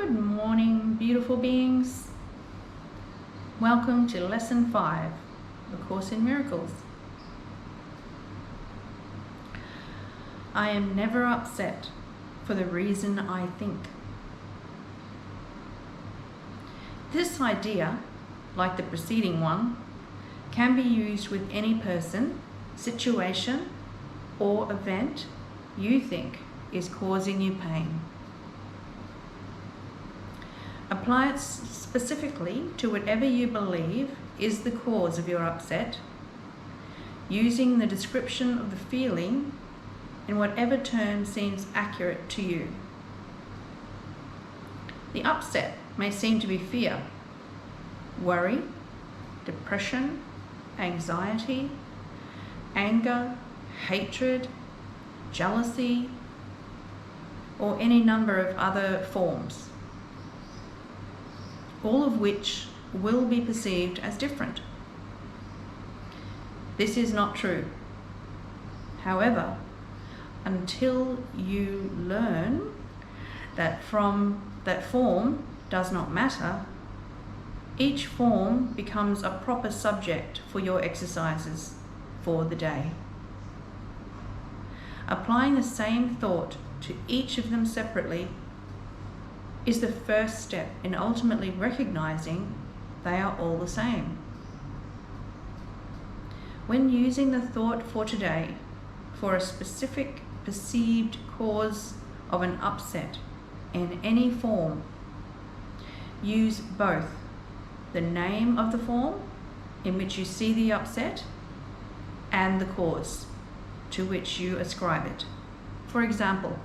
Good morning, beautiful beings. Welcome to Lesson 5, A Course in Miracles. I am never upset for the reason I think. This idea, like the preceding one, can be used with any person, situation, or event you think is causing you pain. Apply it specifically to whatever you believe is the cause of your upset, using the description of the feeling in whatever term seems accurate to you. The upset may seem to be fear, worry, depression, anxiety, anger, hatred, jealousy, or any number of other forms, all of which will be perceived as different. This is not true. However, until you learn that form does not matter, each form becomes a proper subject for your exercises for the day. Applying the same thought to each of them separately is the first step in ultimately recognizing they are all the same. When using the thought for today for a specific perceived cause of an upset in any form, use both the name of the form in which you see the upset and the cause to which you ascribe it. For example,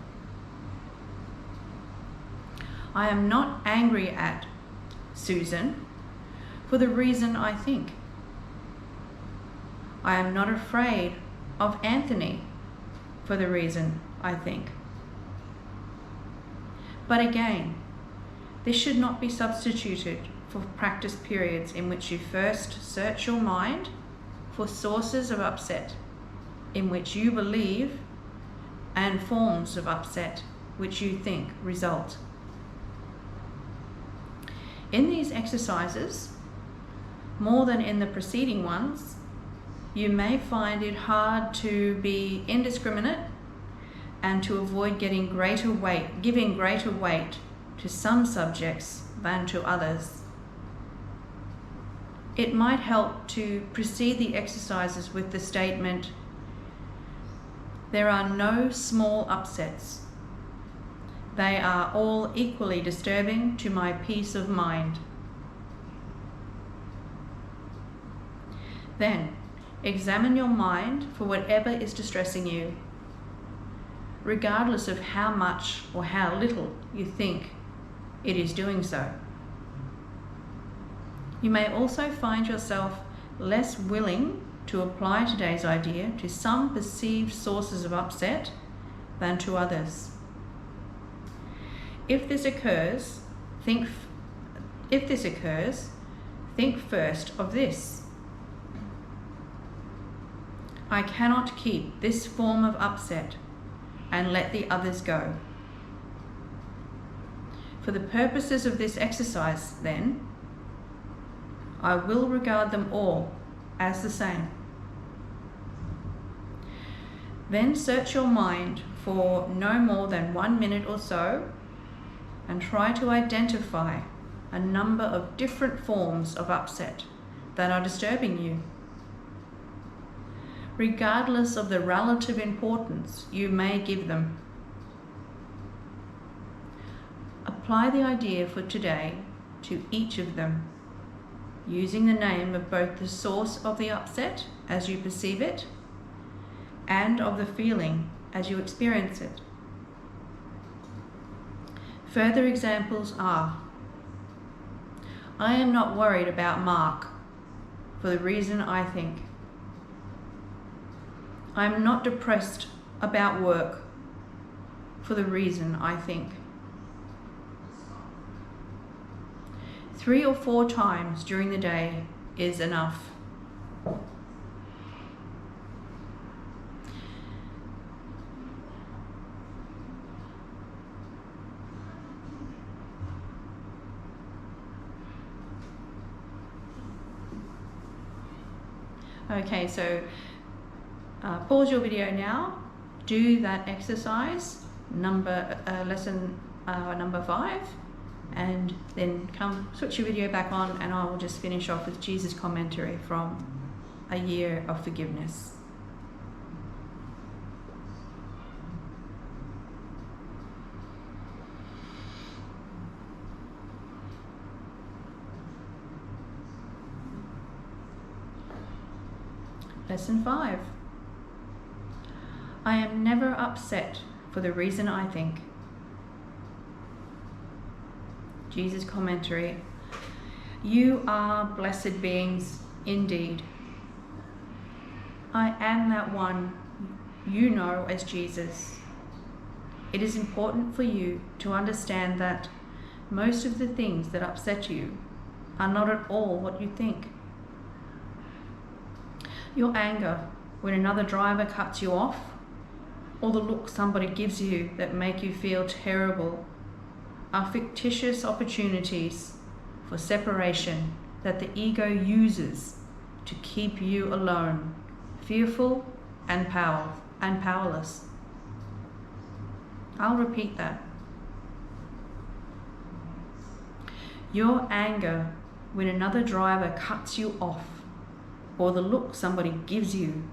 I am not angry at Susan for the reason I think. I am not afraid of Anthony for the reason I think. But again, this should not be substituted for practice periods in which you first search your mind for sources of upset in which you believe and forms of upset which you think result. In these exercises, more than in the preceding ones, you may find it hard to be indiscriminate and to avoid giving greater weight to some subjects than to others. It might help to precede the exercises with the statement, "There are no small upsets. They are all equally disturbing to my peace of mind." Then, examine your mind for whatever is distressing you, regardless of how much or how little you think it is doing so. You may also find yourself less willing to apply today's idea to some perceived sources of upset than to others. If this occurs, think first of this. I cannot keep this form of upset and let the others go. For the purposes of this exercise, then, I will regard them all as the same. Then search your mind for no more than 1 minute or so and try to identify a number of different forms of upset that are disturbing you. Regardless of the relative importance you may give them. Apply the idea for today to each of them, using the name of both the source of the upset as you perceive it and of the feeling as you experience it. Further examples are, I am not worried about Mark for the reason I think. I am not depressed about work for the reason I think. 3 or 4 times during the day is enough. Okay, so pause your video now, do that exercise, lesson number 5, and then switch your video back on, and I will just finish off with Jesus' commentary from A Year of Forgiveness. Lesson 5. I am never upset for the reason I think. Jesus' commentary. You are blessed beings indeed. I am that one you know as Jesus. It is important for you to understand that most of the things that upset you are not at all what you think. Your anger when another driver cuts you off, or the look somebody gives you that make you feel terrible, are fictitious opportunities for separation that the ego uses to keep you alone, fearful and powerless. I'll repeat that. Your anger when another driver cuts you off, or the look somebody gives you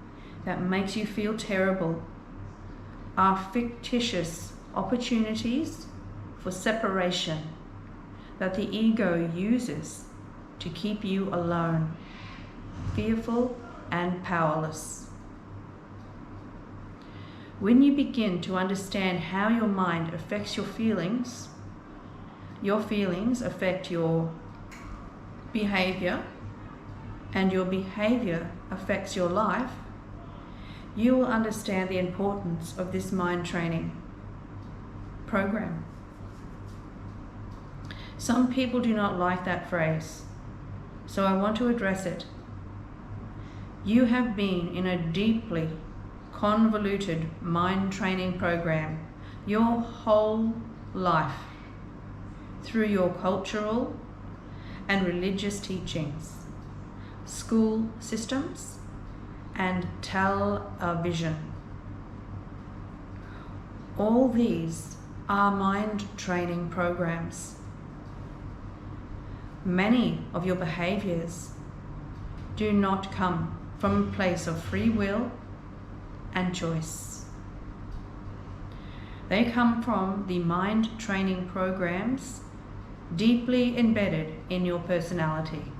that makes you feel terrible, are fictitious opportunities for separation that the ego uses to keep you alone, fearful and powerless. When you begin to understand how your mind affects your feelings affect your behavior, and your behavior affects your life, you will understand the importance of this mind training program. Some people do not like that phrase, so I want to address it. You have been in a deeply convoluted mind training program your whole life through your cultural and religious teachings, school systems, and television. All these are mind training programs. Many of your behaviors do not come from a place of free will and choice. They come from the mind training programs deeply embedded in your personality.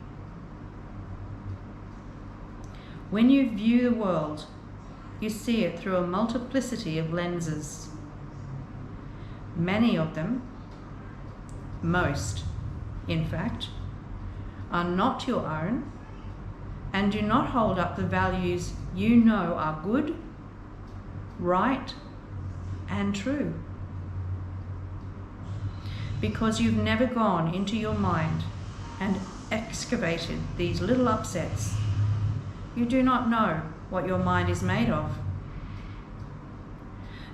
When you view the world, you see it through a multiplicity of lenses. Many of them, most, in fact, are not your own and do not hold up the values you know are good, right, and true. Because you've never gone into your mind and excavated these little upsets, you do not know what your mind is made of.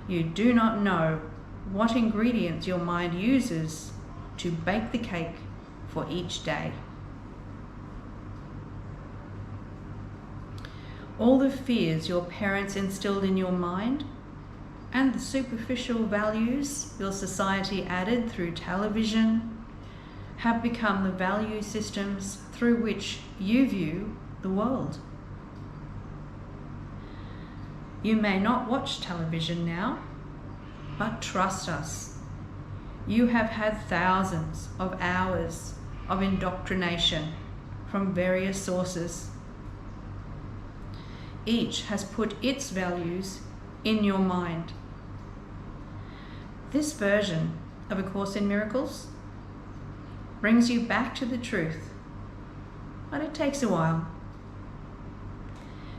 You do not know what ingredients your mind uses to bake the cake for each day. All the fears your parents instilled in your mind and the superficial values your society added through television have become the value systems through which you view the world. You may not watch television now, but trust us, you have had thousands of hours of indoctrination from various sources. Each has put its values in your mind. This version of A Course in Miracles brings you back to the truth, but it takes a while.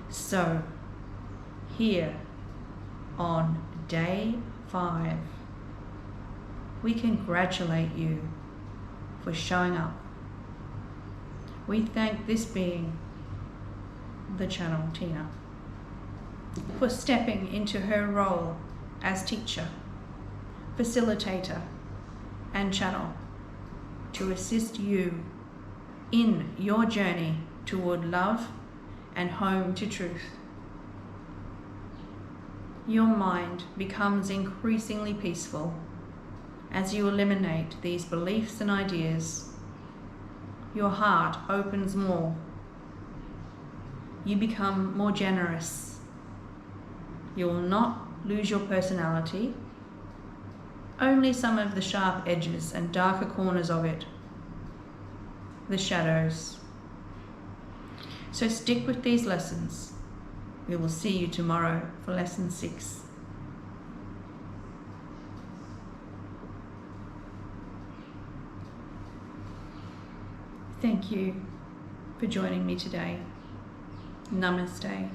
So, here on day 5, we congratulate you for showing up. We thank this being, the channel Tina, for stepping into her role as teacher, facilitator, and channel to assist you in your journey toward love and home to truth. Your mind becomes increasingly peaceful as you eliminate these beliefs and ideas. Your heart opens more. You become more generous. You will not lose your personality, only some of the sharp edges and darker corners of it, the shadows. So stick with these lessons. We will see you tomorrow for lesson 6. Thank you for joining me today. Namaste.